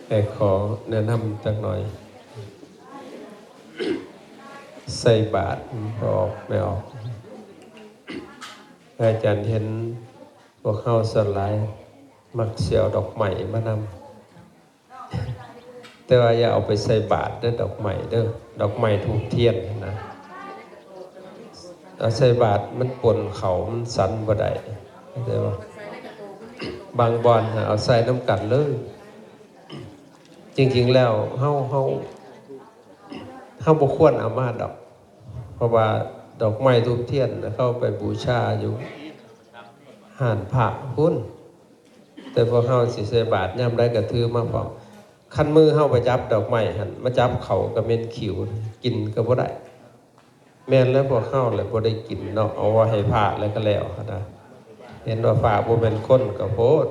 แต่ขอแนะนำจักหน่อยใส่บาตรพอออกไม่ออกอาจารย์เห็นพวกเข้าสลายมักเสียวดอกไม้มานำแต่ว่าอย่าเอาไปใส่บาตรเด้อดอกไม้เด้อดอกไม้ถูกเทียนนะเอาใส่บาตรมันปนเขามันสันบ่ได้แต่ว่าบางบอนเอาใส่น้ำกัดเลยจริงๆแล้วเฮาบ่ควรเอามาดอกเพราะว่าดอกไม้ทูบเทียนเข้าไปบูชาอยู่ห่านพระพุ่นแต่พอเฮาสิใส่บาตรย่ำได้ก็ถือมาพร้อมคันมือเฮาไปจับดอกไม้หั่นมาจับเขาก็เหม็นขิวกินก็บ่ได้แม่นแล้วพวกเฮาเลยบ่ได้กินเนาะเอาไว้ให้พระแล้วก็แล้วนะเห็นว่าพระบ่แม่นคนก็โพด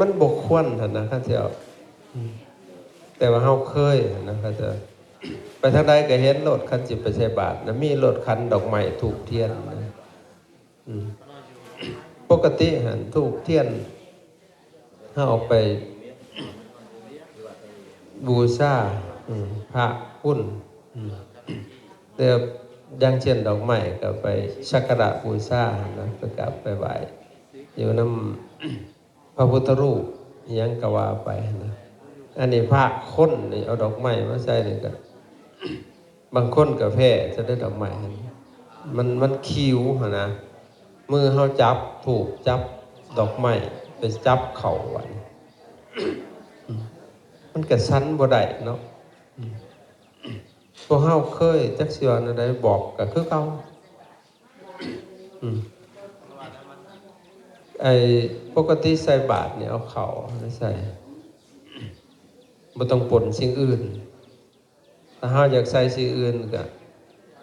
มันบ่ควรหั่นนะคั่นสิเอาแต่ว่าเฮาเคยนะครับจะไปทางใดก็เห็นรถคันสิไปใส่บาตรนะมีรถคันดอกไม้ถูกเทียนนะปกติหันถูกเทียนถ้าเอาไปบูชาพระพุ่นแต่อย่างเช่นดอกไม้ก็ไปสักการะบูชานะไปกราบไปไหว้อยู่นำพระพุทธรูปอิหยังก็ว่าไปนะอันนี้พระคนนี่เอาดอกไม้มาใส่นี่ก็บางคนก็แพ้จะได้ดอกไม้มันคิวนะมือเฮาจับถูกจับดอกไม้ไปจับเข่าไว้มันก็ชั้นบ่ได้เนาะพวกเฮาเคยจักสิว่าอันใดบอกก็คือเก่าไอ้ปกติใส่บาตรเนี่ยเอาเข่าใส่บ่ต้องปนสิ่งอื่นถ้าเฮาอยากใส่สิ่งอื่นก็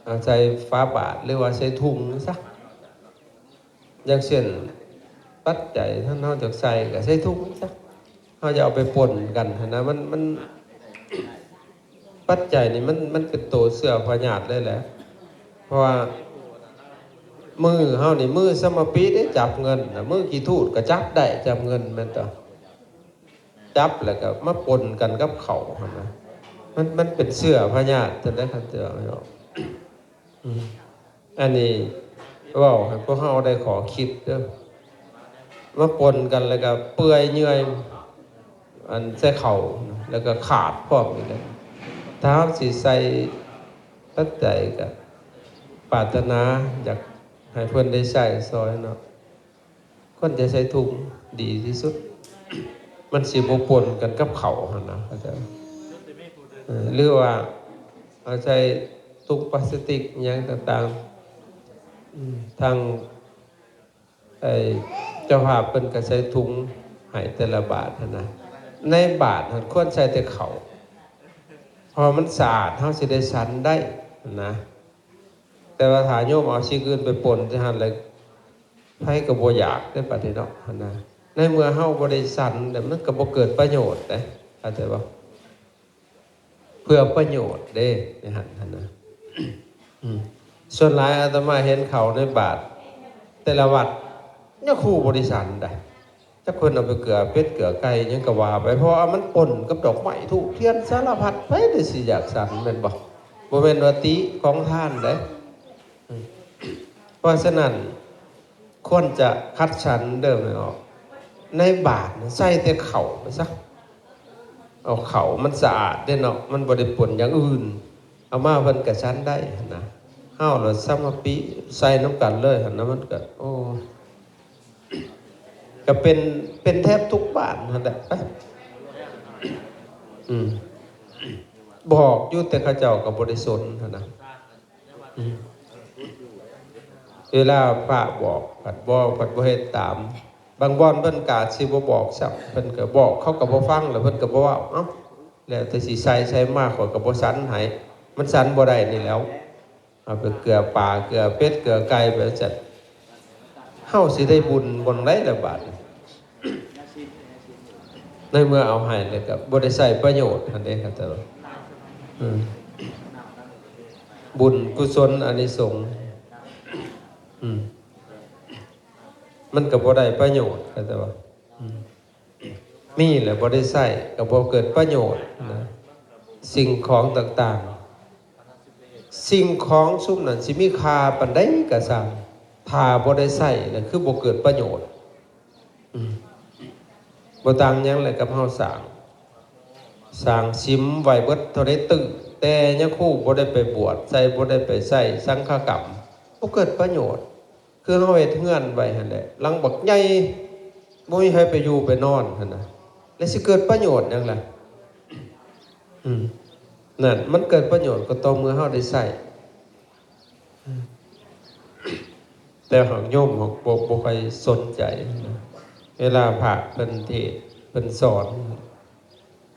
เอาใส่ฟ้าบาตรหรือว่าใส่ถุงซะอย่างเช่นปัจจัยถ้าเฮาอยากใส่ก็ใส่ถุงซะเฮาจะเอาไปปนกันนะมันปัจจัยนี่มันเป็นตัวเสื้อพญาติเลยแหละเพราะว่ามือเฮานี่มือสมปีได้จับเงินนะมือกี่ทูตก็จับได้จับเงินแม่นต่อจับแล้วก็มาปนกันกับเขาหั่นนะมันเป็นเสื้อพญาติจะได้คันเสื้อไม่ออกอันนี้เว้าให้พวกเฮาได้ขอคิดเด้อมาปนกันแล้วก็เปื่อยเยื่อยอันใส่เข่าแล้วก็ขาดพร้อมอีกแล้วถ้าสิใส่ปัจจัยก็ปรารถนาอยากให้เพิ่นได้ใช้ซอยเนาะคนจะใช้ถุงดีที่สุดมันสิบ่ปนกันกับเขาหั่นนะเข้าใจหรือว่าเอาใช้ถุงพลาสติกหยังต่างๆทางเจ้าภาพเพิ่นก็ใช้ถุงให้แต่ละบาทนะในบาทมันควรใช้แต่เขาพอมันสะอาดเฮาสิได้สันได้นะแต่ว่าถ้าโยมเอาสิ่งอื่นไปปนสิหั่นเลยไผก็บ่อยากได้ปฏิเนาะนะในเมื่อเฮาบ่ได้สันแต่มันก็บ่เกิดประโยชน์เด้เข้าใจบ่เพื่อประโยชน์เด้ในหั่นนะส่วนหลายอาตมาเห็นเขาในบาทแต่ละวัดเนี่ยครูบริษัทได้ถ้าคนเอาไปเกลือเป็ดเกลือไก่ยังกะว่าไปเพราะมันปนกับดอกไม้ถูกเทียนสารพัดไปได้สิอยากสั่นแม่นบ่บ่แม่นว่าติของท่านเด้เพราะฉะนั้นควรจะคัดสรรเดิมออกในบาทใส่แต่เข่าไปซะเอาเข่ามันสะอาดเด้เนาะมันบ่ได้ปนอย่างอื่นเอามาเพิ่นก็ชั้นได้นะเฮาแล้วซัมมาปิใส่น้ำกันเลยหั่นนะมันก็โอ้ก็เป็นแทบทุกบ้านนั่นแหละบอกอยู่แต่เขาเจ้ากับบริสุทธิ์นะเวลาพระบอกผัดบ่เฮ็ดตามบางบ่อนเพิ่นกาสิบ่บอกซับเพิ่นก็บอกเขาก็บ่ฟังแล้วเพิ่นก็บ่เว้าเอ้าแล้วแต่สิใส่มากกว่าก็บ่สันให้มันสันบ่ได้นี่แล้วเอาไปเกลือปลาเกลือเป็ดเกลือไก่ไปจัดเฮาสิได้บุญบนไรละบาทในเมื่อเอาให้แล้วก็บ่ได้ใช้ประโยชน์หั่นเด้ครับแต่บุญกุศลอานิสงส์มันก็บ่ได้ประโยชน์ครับแต่ว่า มีแหละบ่ได้ใช้ก็บ่เกิดประโยชน์นะสิ่งของต่างๆสิ่งของซุมนั้นสิมีค่าปานใดก็สร้างถ้าบ่ได้ใช้นั่นคือบ่เกิดประโยชน์บ่ต่างหยังเลยกับเฮาสร้างซิมไว้เบิดเท่าใดตึกแต่ยังคู่บ่ได้ไปบวชใส่บ่ได้ไปใช้สังฆกรรมบ่เกิดประโยชน์คือเฮาเฮ็ดเฮือนไว้หั่นแหละหลังบักใหญ่บ่มีใครไปอยู่ไปนอนหั่นน่ะแล้วสิเกิดประโยชน์หยังล่ะนั่นมันเกิดประโยชน์ก็ต่อเมื่อเฮาได้ใช้แต่หากโยมของบ่ค่อยสนใจนะเวลาพระเพิ่นเทศน์เพิ่นสอน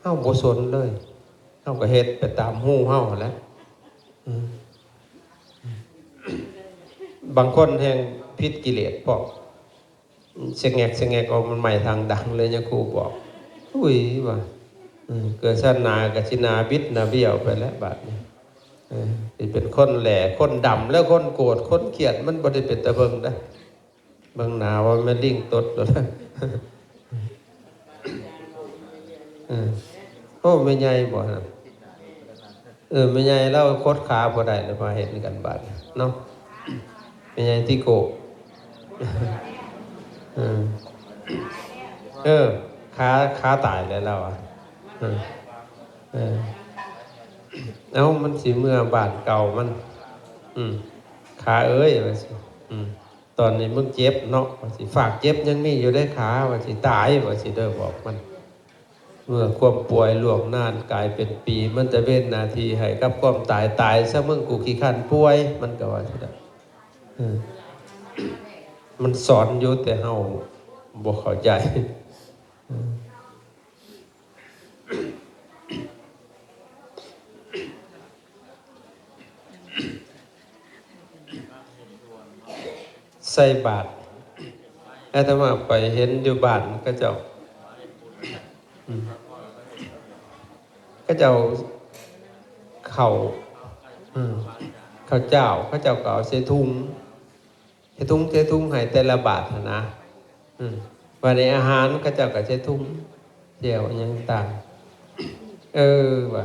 เฮาบ่สนเลยเฮาก็เฮ็ดไปตามหูเฮาแหละบางคนแห่งผิดกิเลสพอกสะแงกเอามันใหม่ทางดังเลยเนี่ยครูบอกอุ้ยว่าเกิดชาติหน้าก็สิหน้าบิดหน้าเบี้ยวไปแล้วบัดนี้สิเป็นคนแหล่คนดำแล้วคนโกรธคนเกลียดมันบ่ได้เป็นตะเบิ่งนะเบิ่งหน้าว่ามันลิงตดแล้วนะโอ้ไม่ใหญ่บ่นะไม่ใหญ่เราโคตรขาบ่ได้เลยมาเห็นกันบาดเนาะไม่ใหญ่ที่โกขาตายแล้วเราอ่ะเอามันสิเมื่อบาดเก่ามันขาเอ้ยว่าสิตอนนี้มึงเจ็บเนาะว่าสิฝากเจ็บยังมีอยู่ได้ขาว่าสิตายว่าสิเด้อบอกมันเมื่อความป่วยล่วงนานกลายเป็นปีมันจะเว้นนาทีให้กับความตายซะมึงกูขี้คันป่วยมันก็ว่าสิได้มันสอนอยู่แต่เฮาบ่เข้าใจใส่บาตรอาตมาไปเห็นอยู่บ้านก็เจ้าเข้าเจ้าก็เอาใส่ถุงให้แต่ละบาทนะวันในอาหารก็เจ้าก็ใส่ถุงเจียวยังต่างว่า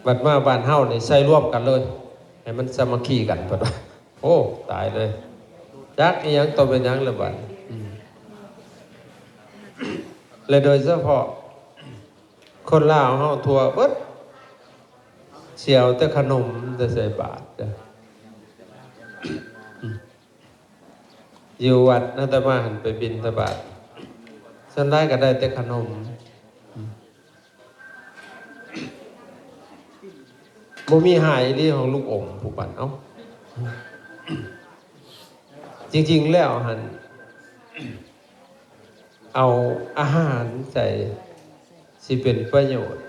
บัดมาบ้านเฮานี่ใส่ร่วมกันเลยให้มันสามัคคีกันบัดว่าโอ้ตายเลยจักอีหยังต่อเป็นหยังละบัดเลยโดยเฉพาะคนลาวเฮาทั่วเบิดเสี่ยวแต่ขนมแต่ใส่บาตรจ้ะอยู่วัดอาตมาหันไปบิณฑบาตส่วนได้ก็ได้แต่ขนมบ่มีหายที่ของลูกอมผู้ปันเอาจริงๆแล้วหันเอาอาหารใส่สิเป็นประโยชน์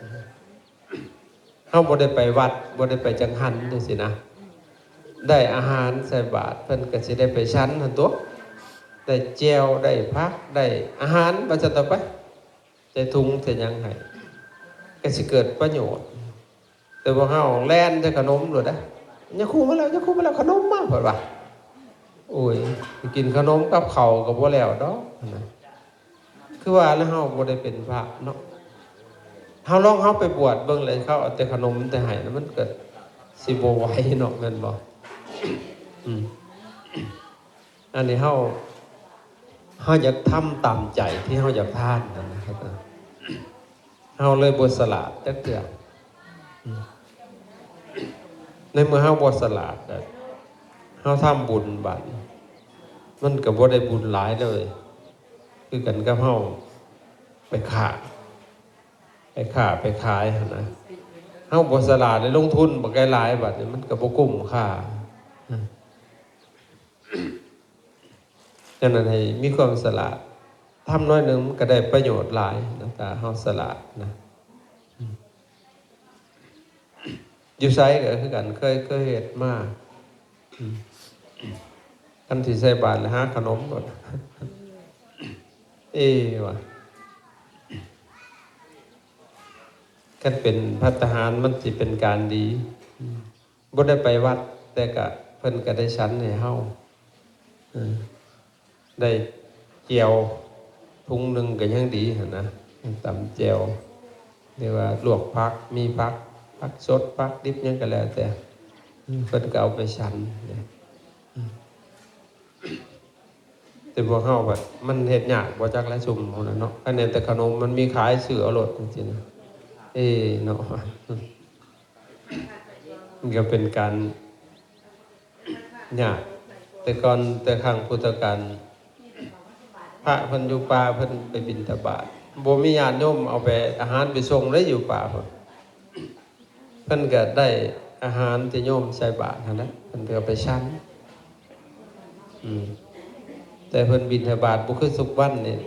เฮาบ่ได้ไปวัดบ่ได้ไปจังหันจังซี่นะได้อาหารใส่บาตรเพิ่นก็สิได้ไปชั้นหั่นตัวได้แจวได้ผักได้อาหารว่าจะต่อไปใส่ถุงใส่หยังให้ก็สิเกิดประโยชน์แต่ว่าเฮาแล่นแต่ขนมโลดนะอย่าคู่มาแล้วขนมมาเพิ่นว่าโอ้ยกินขนมกับข้าวก็บ่แล้วดอกนะคือว่าแล้วเฮาบ่ได้เป็นพระเนาะเฮาลองเฮาไปบวชเบิ่งเลยเขาเอาแต่ขนมแต่ให้แล้วมันเกิดสิบ่ไหวเนาะแม่นบ่อันนี้เฮาอยากทำตามใจที่เฮาอยากทานนะครับเฮาเลยบ่สละจักเทื่อในเมื่อเฮาบ่สละเฮาทำบุญบัดมันก็บ่ได้บุญหลายเลยคือกันกับเฮาไปค้าไปขายหั่นนะเฮาบ่สละได้ลงทุนบ่ไกลหลายบัดนี้มันก็บ่คุ้มค่าฉะนั้นให้มีความสละทำน้อยหนึ่งก็ได้ประโยชน์หลายนะตาเฮาสละนะอยู่ไสก็คือกันเคยเฮ็ดมาคันที่ใส่บาตรแล้วหาขนมก่อนว่ะคันเป็นภัตตาหารมันสิเป็นการดีบ่ได้ไปวัดแต่ก็เพิ่นก็ได้ชั้นให้เฮาได้เจียว ถุงหนึ่งก็ยังดีหั่นนะตำแจ่วเรียกว่าลวกผักมีผักสดผักดิบยังก็แล้วแต่เพิ่นก็เอาไปฉันเนี่ยแต่พวกเฮาแบบมันเฮ็ดยากบ่จักละซุ่มพุ่นน่ะเนาะอันนี้แต่ขนมมันมีขายซื้อเอาโลดจริงๆนะเนาะมันก็เป็นการยากแต่ก่อนแต่ครั้งพุทธกาลพระเพิ่นอยู่ป่าเพิ่นไปบิณฑบาตบ่มีญาติโยมเอาไปอาหารไปส่งเลยอยู่ป่าเพิ่นก็ได้อาหารที่โยมใส่บาตรนั่นแหละเพิ่นก็ไปฉันแต่เพิ่นบิณฑบาตบ่คือสุกวันนี่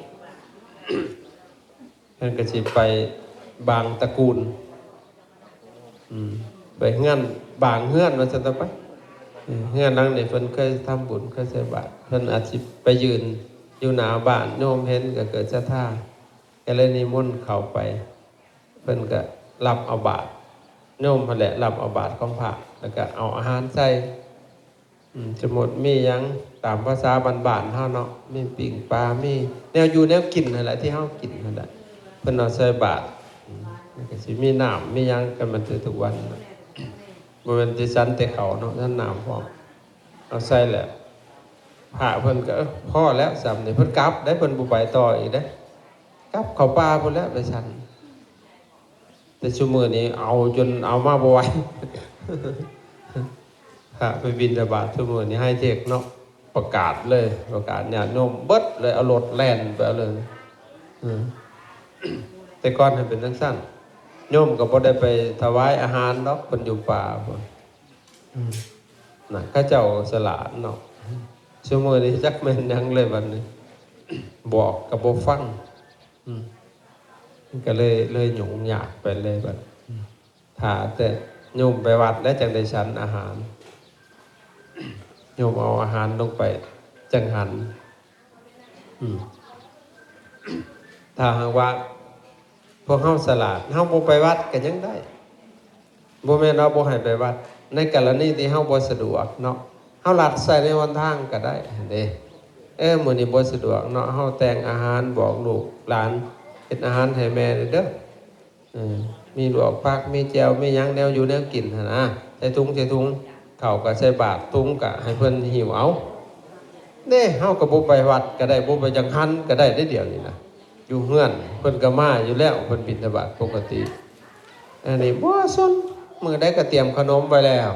เพิ่นก็สิไปบางตระกูลไปเฮือนบางเฮือนว่าซั่นต่อไปเฮือนหลังนี่เพิ่นเคยทำบุญเคยใส่บาตรเพิ่นอาจสิไปยืนอยู่หน้าบ้านโยมเห็นก็เกิดศรัทธาก็เลยนิมนต์เข้าไปเพิ่นก็รับเอาบาตรโยมนั่นแหละรับเอาบาตรของพระแล้วก็เอาอาหารใส่สมมุติมีหยังตามภาษาบ้านๆเฮาเนาะมีปิ้งปลามีแนวอยู่แนวกินนั่นแหละที่เฮากินนั่นแหละเพิ่นเอาใส่บาตรก็สิมีน้ำมีหยังกันมันทุกวันบ่แม่นสิสันแต่เขาเนาะท่านน้ำพร้อมเอาใส่แหละพระเพิ่นก็พอแล้วสำนี่เพิ่นกลับได้เพิ่นบ่ไปต่ออีกเด้กลับเข้าป่าพุ่นแล้วไปฉันแต่ชั่วโมงนี้เอาจนเอามาบ่ไหวพระไปบิณฑบาตชั่วโมงนี้ให้เทคเนาะประกาศเลยประกาศญาติโยมเบิดเลยเอารถแล่นไปเอาเลยแต่ก่อนให้เป็นจังซั่นโยมก็บ่ได้ไปถวายอาหารดอกเพิ่นอยู่ป่าพุ่นน่ะเขาเจ้าสละเนาะชั่วโมงนี้จักแม่นหยังเลยบัดนี้บอกก็บ่ฟังก็เลยหยุ่งยากไปเลยบัดถ้าแต่โยมไปวัดแล้วจังได้ฉันอาหารโยมเอาอาหารลงไปจังหันถ้าหากว่าพวกเฮาสลาดเฮาบ่ไปวัดก็ยังได้บ่แม่นเราบ่ให้ไปวัดในกรณีที่เฮาบ่สะดวกเนาะเฮาลัดใส่ในวันทางก็ได้เด้มื้อนี้บ่สะดวกเนาะเฮาแต่งอาหารบอกลูกหลานเฮ็ดอาหารให้แม่เด้อมีลวกผักมีแจ่วมีหยังแนวอยู่แนวกินหั่นนะใส่ถุงข้าวก็ใส่บาตรถุงก็ให้เพิ่นหิวเอาเด้เฮาก็บ่ไปวัดก็ได้บ่ไปจังหันก็ได้เดี๋ยวนี้นะอยู่เฮือนเพิ่นก็มาอยู่แล้วเพิ่นบิณฑบาตปกติอันนี้บ่สนมื้อใดก็เตรียมขนมไว้แล้ว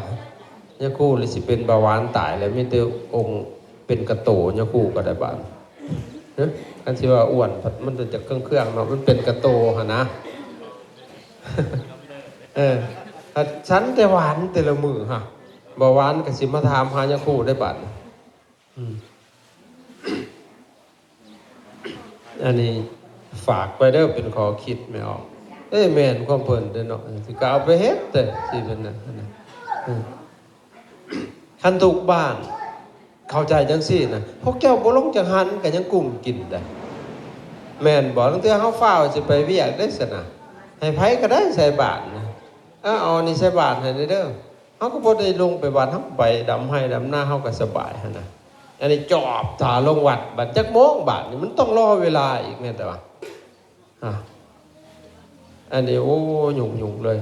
ยาคูเลยสิเป็นเบาหวานตายแล้วมีแต่องค์เป็นกระโตยาคูก็ได้บาดอันที่ว่าอ้วนมันจะเครื่องเนาะมันเป็นกระโตหั่นนะฉันแต่หวานแต่ละมื้อฮะเบาหวานก็สิมาถามหายาคูได้บาดอันนี้ฝากไปเด้อเป็นขอคิดไม่ออกแม่นความเพิ่นเด้อเนาะสิก็เอาไปเฮ็ดแต่สิเพิ่นน่ะคันทุกบ้านเข้าใจจังซี่นะพวกเจ้าบ่ลงจังหันก็ยังกุ้มกินได้แม่นบ่ตั้งแต่เฮาฟ้าวสิไปเวียกได้ซั่นน่ะให้ไผก็ได้ใส่บาตรนะเอานี่ใส่บาตรให้เด้อเฮาก็บ่ได้ลงไปวัดเฮาไปดำให้ดำหน้าเฮาก็สบายหั่นน่ะอันนี้จอบถ้าลงวัดบัดจักโมงบาทนี่มันต้องรอเวลาอีกแม่นแต่ว่าอันนี้โอ้ยุ่งเลย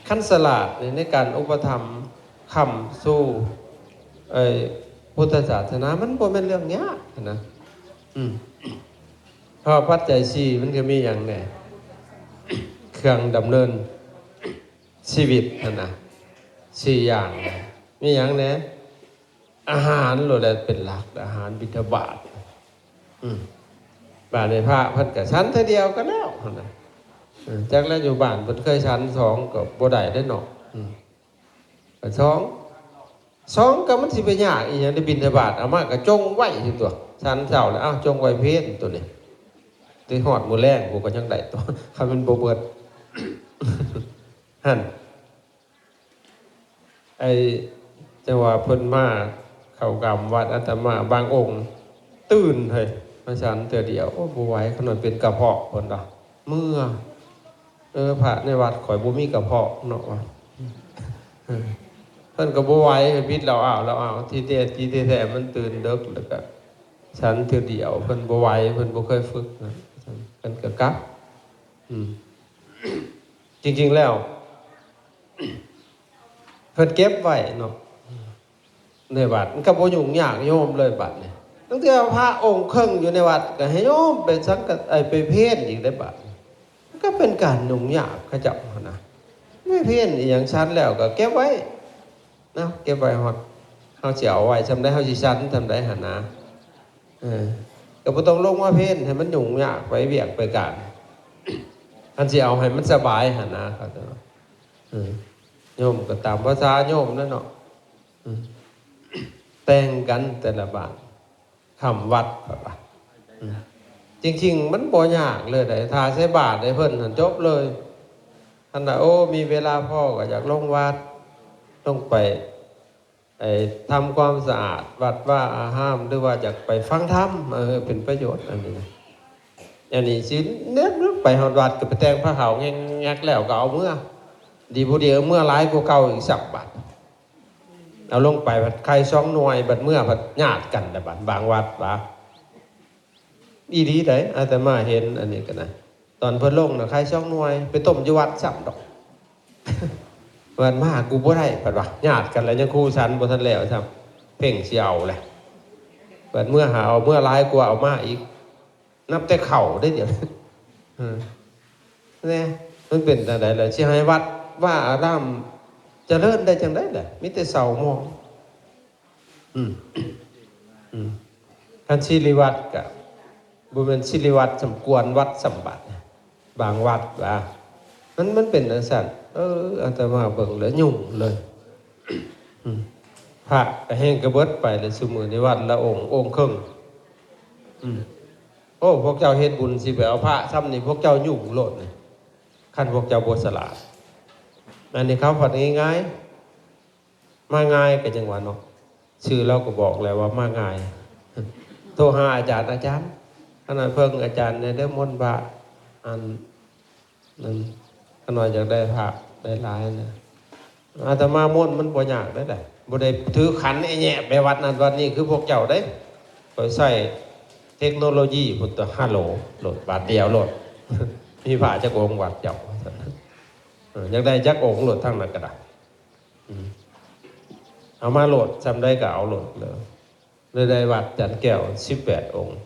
ขั้นสลาดในการอุปถัมภ์คำสู้พุทธศาสนามันบ่แม่นเรื่องยากนะเพราะปัจจัย4มันก็มีอย่างแน่เครื่องดำเนินชีวิตนะ4อย่างมีอย่างแน่อาหารโลดเป็นหลักอาหารบิณฑบาตบาตรในพระเพิ่นก็ฉันเท่าเดียวก็แล้วนะจักแล้วอยู่บ้านเพิ่นเคยฉัน2ก็บ่ได้ได้เนาะก็2ก็มันสิไปยากอีหยังได้บิณฑบาตเอามาก็จงไว้อยู่ตัวฉันเช้าแล้วจงไว้เพลตัวนี้สิฮอดมื้อแลงกูก็ยังได้ตัวคันมันบ่เบิดหั่นจังว่าเพิ่นมาเข้ากรรมวัดอาตมาบางองค์ตื่นเฮ้ยมาฉันเตือเดียวบ่ไหวขนาดเป็นกระเพาะเพิ่นดอกเมื่อพระในวัดข่อยบ่มีกระเพาะเนาะเพิ่นก็บ่ไหวพิษเราที่แท้มันตื่นดึกแล้วก็ ฉันถือเดียวเพิ่นบ่ไหวเพิ่นบ่เคยฝึกนะเพิ่นก็กลับจริงๆแล้วเพิ่นเก็บไว้เนาะในวัดมันก็บ่ยุ่งยากโยมเลยบัดนี่ตั้งแต่พระองค์เครื่องอยู่ในวัดก็ให้โยมไปสังกัดไปเพ่นอีกได้บัดมันก็เป็นการยุ่งยากเขาเจ้านะไม่เพ่นอีหยังชั้นแล้วก็เก็บไว้นะเก็บไว้ฮอดเฮาสิเอาไว้ซำใดเฮาสิชั้นซำใดหั่นนะก็บ่ต้องลงมาเพ่นให้มันยุ่งยากไปเวียกไปการอันสิเอาให้มันสบายหั่นนะครับโยมก็ตามภาษาโยมนั่นเนาะแต่งกันแต่ละบาทคำวัดแบบจริงๆมันบ่ยากเลยได้ทาใช้บาทได้เพิ่นจบเลยท่านน่ะโอ้มีเวลาพ่อก็อยากลงวัดต้องไปทำความสะอาดวัดว่าอาห้ามหรือว่าอยากไปฟังธรรมเป็นประโยชน์อันนี้นะอันนี้สิเนื้อไปหอดวัดก็ไปแต่งพระเขาแงกแล้วก็เอาเมื่อดีผู้เดียวเมื่อร้ายกว่าเก่าอีกสักบาทเอาลงไปบัดใครช่องหน่วยบัดเมื่อบัดญาติกันแต่บัดบางวัดวะอีดีได้อาตมาเห็นอันนี้กันนะตอนเพิ่นลงนะใครช่องหน่วยไปต้มอยู่วัดสับดอกวันมากูบ่ได้บัดว่าญาติกันแล้วยังคู่ฉันบ่ทันแล้วซ้ำเพ่งสิเอาแหละบัดเมื่อหาเอาเมื่อร้ายกว่าเอามาอีกนับแต่เข่าได้เดี๋ยวเนี่ยมันเป็นจังได๋ล่ะสิให้วัดว่าอารามเจริญได้จังได๋ล่ะมีแต่เสามองคันศิริวัตรก็บ่แม่นศิริวัตรสมควรวัดสมบัติบางวัดว่ามันเป็นจังซั่นอาตมาเบิ่งแล้วยุ่งเลยพระก็แห้งกระเบิดไปเลยซุมื้อนี้วัดละองค์ครึ่งโอ้พวกเจ้าเฮ็ดบุญสิไปเอาพระซ้ำนี่พวกเจ้ายุ่งโลดนี่คันพวกเจ้าบ่ฉลาดอันนี้เขาพัดง่ายๆมาง่ายก็จังหวะเนาะชื่อเราก็บอกแล้วว่ามาง่ายโทรหาอาจารย์ขนาดเพิ่งอาจารย์ได้มนต์พระอันนั้นขนาดอยากได้พระได้หลายนะอาตมามนต์มันบ่ยากได้แหละบ่ได้ถือขันไอ้แง่ไปวัดนั้นวัดนี้คือพวกเจ้าได้ไปใส่เทคโนโลยีพุทธฮัลโหลโหลดบาทเดียวโหลดมีพระจักองค์วัดเจ้าอยากได้จักองค์โหลดทั้งนั้นก็ได้เอามาโหลดจำได้ก็เอาโหลดเลยได้วัดจันแก้ว18 องค์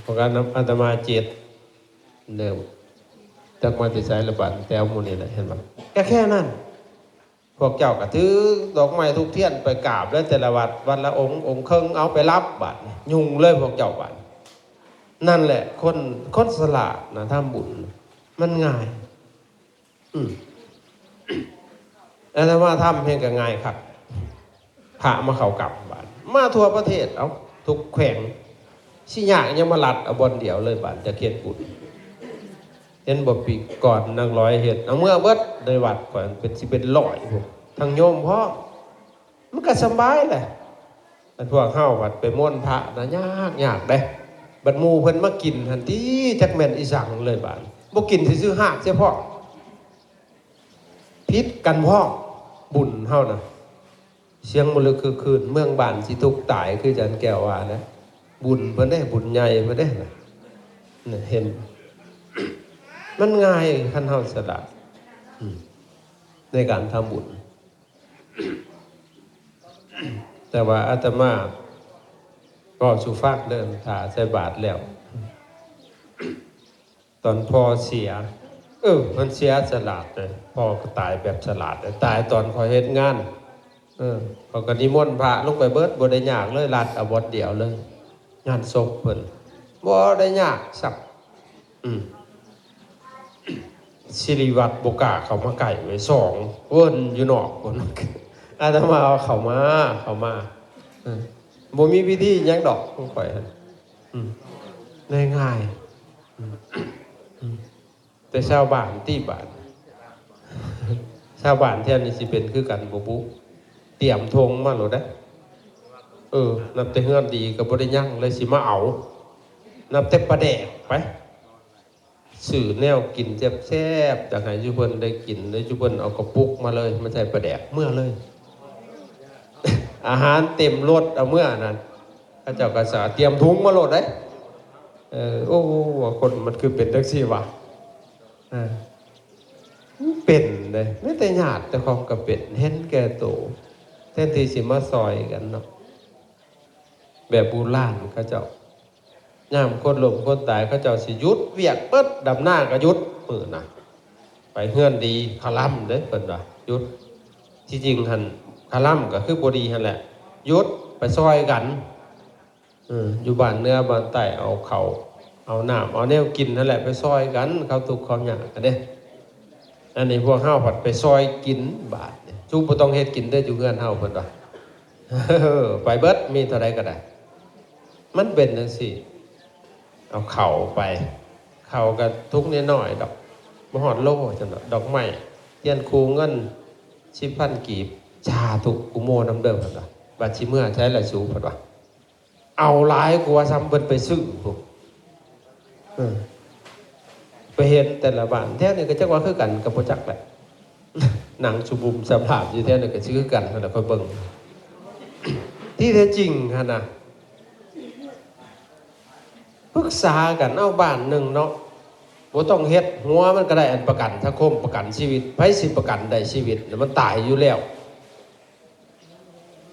เพราะการอาตมาเจ็ดเดิมจักมาติดสายระบาดแต่เอาหมดนี่แหละเห็นไหมแค่นั้นพวกเจ้าก็ถือดอกไม้ทุกเทียนไปกราบแล้วแต่ละวัดวันละองค์ครึ่งเอาไปรับบาตรยุ่งเลยพวกเจ้าบาตรนั่นแหละคนสละนะทำบุญมันง่ายแล้วว่าทำเพียงก็ง่ายครับพระมาเข้ากลับบาตรมาทั่วประเทศเอาทุกแขวงสิยากยังมาลัดเอาบนเดียวเลยบาตรจะเขียนบุญเห็นบ่ปีก่อนนางร้อยเฮ็ดเอาเมื่อเบิดในวัดก่อนเป็นสิเป็นร้อยพวกทางโยมพ่อมันก็สบายแหละแต่พวกเฮาวัดไปม่วนพระนะยากเด้บัดหมู่เพิ่นมากินทันทีจักแม่นอีสังเลยบาดบ่กินซื่อๆหากเฉพาะพิษกันพ่อบุญเฮานะเสียงมฤคือคืนเมืองบ้านสิทุกตายคือจันแก้วว่านะบุญเพิ่นได้บุญใหญ่เพิ่นได้น่ะเห็นมันง่ายคันเฮาสละในการทำบุญแต่ว่าอาตมาก็สุภาพเดินถ่าใส่บาตรแล้วตอนพ่อเสียมันเสียฉลาดเลยพ่อก็ตายแบบฉลาดเลยตายตอนพอเฮ็ดงานพอก็นิมนต์พระลงไปเบิดบ่ได้ยากเลยรัดเอาบทเดียวเลยงานศพเพิ่นบ่ได้ยากสักศิริวัตรบกล้าเขามาไก่ไว้2เวิ้นอยู่นอกคนอาตมาเอาเขามาบ่มีพิธีหยังดอกค่อยง่ายแต่ชาวบ้านที่บ้านชาวบ้านแถวนี้สิเป็นคือกันบ่บุเตรียมธงมาโลดเด้นับแต่เฮือนดีก็บ่ได้ยังเลยสิมาเอานับแต่ปลาแดกไปสื่อแนวกินแซ่บๆจากให้จุเพิ่นได้กินได้จุเพิ่นเอากระปุกมาเลยมาใส่ปลาแดกเมื่อเลย อาหารเต็มรถเอาเมื่อนั้น พระเจ้าก็สาเตรียมถุงมาโหลดได้โอ้คนมันคือเป็นจังซี่วะเป็นเลยไม่แต่ญาติแต่ของก็เป็นเห็นแก่ตัวแทนที่สิมาซอยกันเนาะแบบโบราณเขาเจ้าย่ามคนล้มคนตายเขาเจ้าสิหยุดเวียกเปิดดำหน้าก็หยุดมือน่ะไปเฮือนดีคาล่ำเด้เพิ่นว่าหยุดที่จริงหั่นคาล่ำก็คือบ่ดีหั่นแหละหยุดไปซอยกันอยู่บ้านเนื้อบ้านใต้เอาเขาเอาน้ำเอาแนวกินนั่นแหละไปซอยกันเขาทุกข์เขายากกันเด้อันนี้พวกเฮาผัดไปซอยกินบาทเนี่ยจุบ่ต้องเฮ็ดกินได้อยู่เฮือนเฮาเพิ่นว่าไปเบิดมีเท่าใดก็ได้มันเป็นจังซี่เอาเข่าไปเข่าก็ทุกน้อยๆดอกบ่ฮอดโลจังดอกไม้เทียนคูเงิน10,000กีบชาทุกกุโมน้ำเด้อเพิ่นว่าบัดสิเมื่อใช้ละสูเพิ่นว่าเอาหลายกว่าซ้ำเพิ่นไปซื้อพวกไปเห็นแต่ละบ้านแท้นี่ก็จักว่าคือกันกับบ่จักแหละหนังสุบุมสภาพอยู่แท้นี่ก็ชื่อกันนั่นแหละค่อยเบิ่งที่แท้จริงหั่นน่ะปรึกษากันเอาบ้านหนึ่งเนาะบ่ต้องเฮ็ดหัวมันก็ได้อันประกันสังคมประกันชีวิตไผสิประกันได้ชีวิตมันตายอยู่แล้ว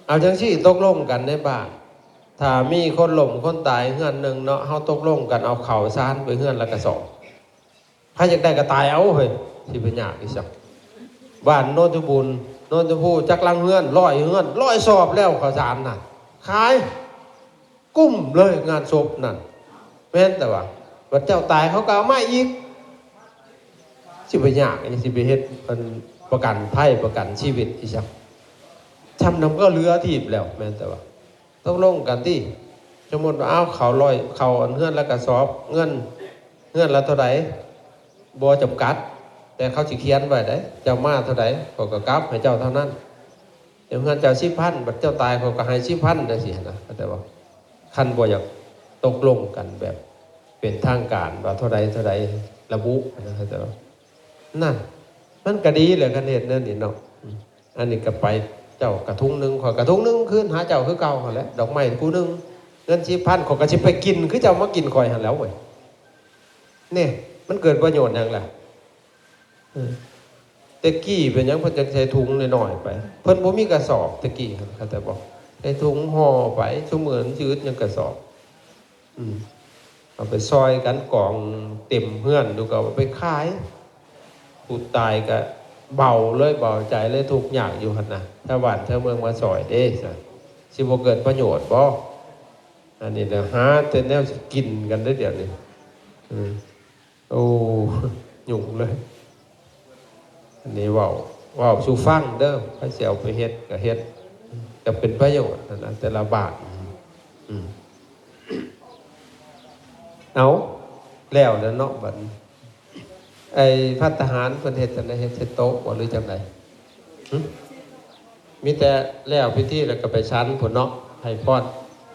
เอาจังซี่ตกลงกันในบ้านถ้ามีคนล้มคนตายเฮือนหนึ่งเนาะเฮาตกลงกันเอาข้าวสารไปเฮือนละกระสอบใครอยากได้ก็ตายเอาเฮ้ยสิเป็นยากอีสักบ้านโนนทบุญโนนทบูจักลังเฮือน100สอบแล้วข้าวสารน่ะขายกุ้มเลยงานศพนั่นแม่นแต่ว่าวัดเจ้าตายเขาก็เอามาอีกสิไปยากอันนี้สิไปเฮ็ดเป็นประกันภัยประกันชีวิตอีสักทำนำก็เรือทีบแล้วแม่นแต่ว่าต้องลงกันที่สมมติว่าเอาเขาลอยเขาอันเฮือนแล้วก็สอบเงินละเท่าไหร่บ่จำกัดแต่เขาสิเขียนไว้ได้เจ้ามาเท่าไหร่เขาก็กลับให้เจ้าเท่านั้นเดี๋ยวเงินเจ้า10,000บัดเจ้าตายเขาก็ให้10,000จังซี่นะแต่ว่าคันบ่อยากตกลงกันแบบเป็นทางการว่าเท่าใดระบุนะแต่ว่านั่นมันก็ดีเลยกันเฮ็ดนั่นนี่เนาะอันนี้ก็ไปเจ้ากระทุงนึงขอกระทุงนึงคืนหาเจ้าคือเก่าหั่นแหละดอกไม้ผู้นึงเงิน10,000ขอยก็สิไปกินคือเจ้ามากินข่อยหั่นแล้วเว้ยนี่มันเกิดประโยชน์หยังล่ะตะกี้เป็นหยังเพิ่นจะใช้ถุงน้อยๆไปเพิ่นบ่มีกระสอบตะกี้เขาแต่บอกใช้ถุงห่อไปซุมื้อยืดยังกระสอบเอาไปซอยกันกองเต็มเฮือนดูก็เอาไปขายผู้ตายก็เบาเลยเบาใจเลยทุกข์ยากอยู่หั่นน่ะถ้าบ้านถ้าเมืองมาซอยเด้สิบ่เกิดประโยชน์บ่อันนี้น่ะหาแต่แนวสิกินกันได้เดี๋ยวนี้โอ้ยุ่งเลยอันนี้เว้าสู่ฟังเด้อพระเสียวไปเฮ็ดก็เฮ็ดก็เป็นประโยชน์นะแต่ละบาทเอาแล้วเนาะบัดไอ้พัฒทหารเพิ่นเฮ็ดจังได๋เฮ็ดเสร็จโต๊ะบ่หรือจังได๋มีแต่แล้วพิธีแล้วก็ไปชั้นพุ่นเนาะให้พร